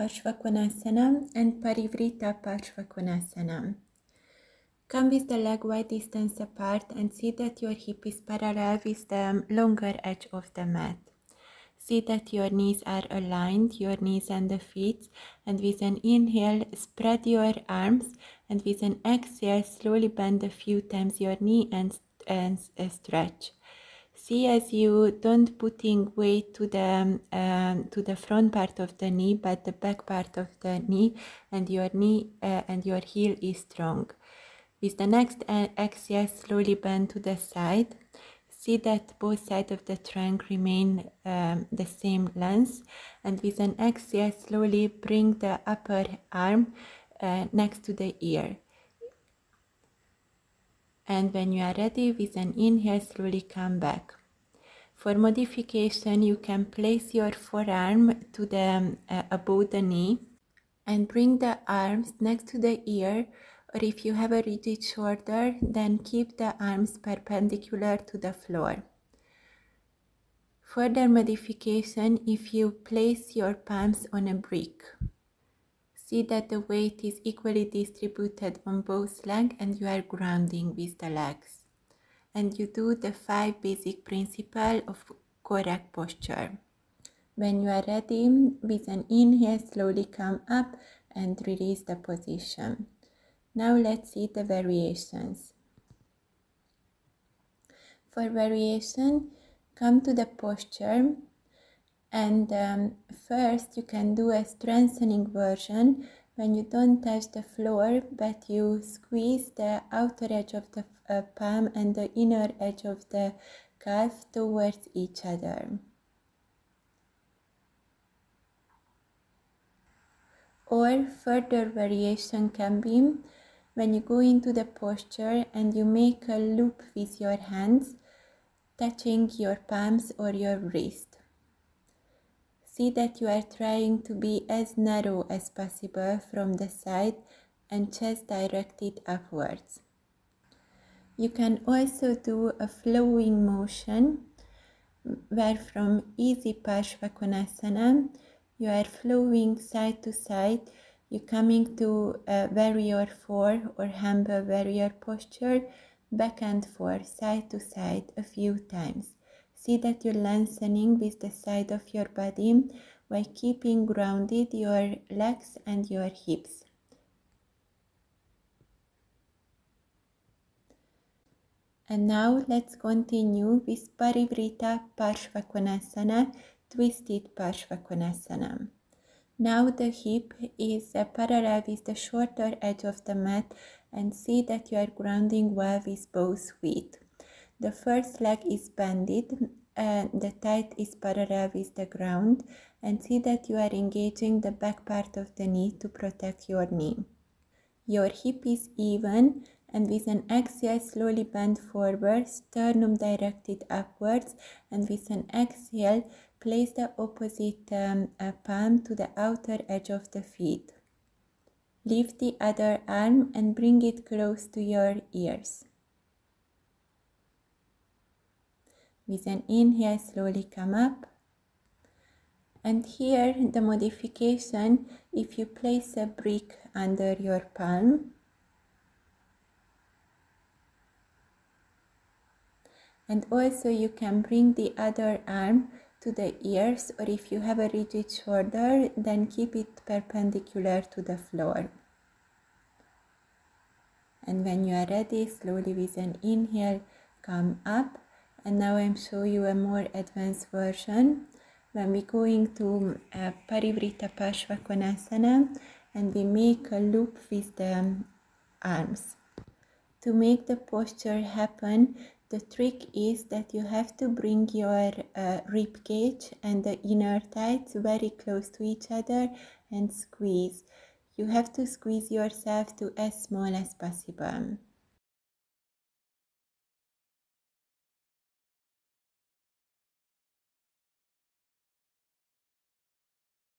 Parsvakonasana and Parivrtta Parsvakonasana. Come with the leg wide distance apart and see that your hip is parallel with the longer edge of the mat. See that your knees are aligned, your knees and the feet, and with an inhale, spread your arms, and with an exhale, slowly bend a few times your knee and stretch. See as you don't putting weight to the front part of the knee, but the back part of the knee and your heel is strong. With the next exhale, slowly bend to the side. See that both sides of the trunk remain the same length, and with an exhale, slowly bring the upper arm next to the ear. And when you are ready, with an inhale, slowly come back. For modification, you can place your forearm to the above the knee and bring the arms next to the ear, or if you have a rigid shoulder, then keep the arms perpendicular to the floor. Further modification, if you place your palms on a brick. See that the weight is equally distributed on both legs and you are grounding with the legs. And you do the 5 basic principles of correct posture. When you are ready, with an inhale, slowly come up and release the position. Now let's see the variations. For variation, come to the posture, and first you can do a strengthening version when you don't touch the floor, but you squeeze the outer edge of the palm and the inner edge of the calf towards each other. Or further variation can be when you go into the posture and you make a loop with your hands, touching your palms or your wrist. See that you are trying to be as narrow as possible from the side and chest directed upwards. You can also do a flowing motion where from easy Parsvakonasana you are flowing side to side. You're coming to a warrior 4 or humble warrior posture, back and forth, side to side a few times. See that you're lengthening with the side of your body while keeping grounded your legs and your hips. And now let's continue with Parivrtta Parsvakonasana, twisted Parsvakonasana. Now the hip is parallel with the shorter edge of the mat, and see that you are grounding well with both feet. The first leg is bended, the thigh is parallel with the ground, and see that you are engaging the back part of the knee to protect your knee. Your hip is even, and with an exhale, slowly bend forward, sternum directed upwards, and with an exhale, place the opposite palm to the outer edge of the feet. Lift the other arm and bring it close to your ears. With an inhale, slowly come up. And here the modification, if you place a brick under your palm, and also you can bring the other arm to the ears, or if you have a rigid shoulder, then keep it perpendicular to the floor. And when you are ready, slowly with an inhale, come up. And now I'm showing you a more advanced version. When we go into Parivrtta Parsvakonasana and we make a loop with the arms. To make the posture happen, the trick is that you have to bring your rib cage and the inner thighs very close to each other and squeeze. You have to squeeze yourself to as small as possible.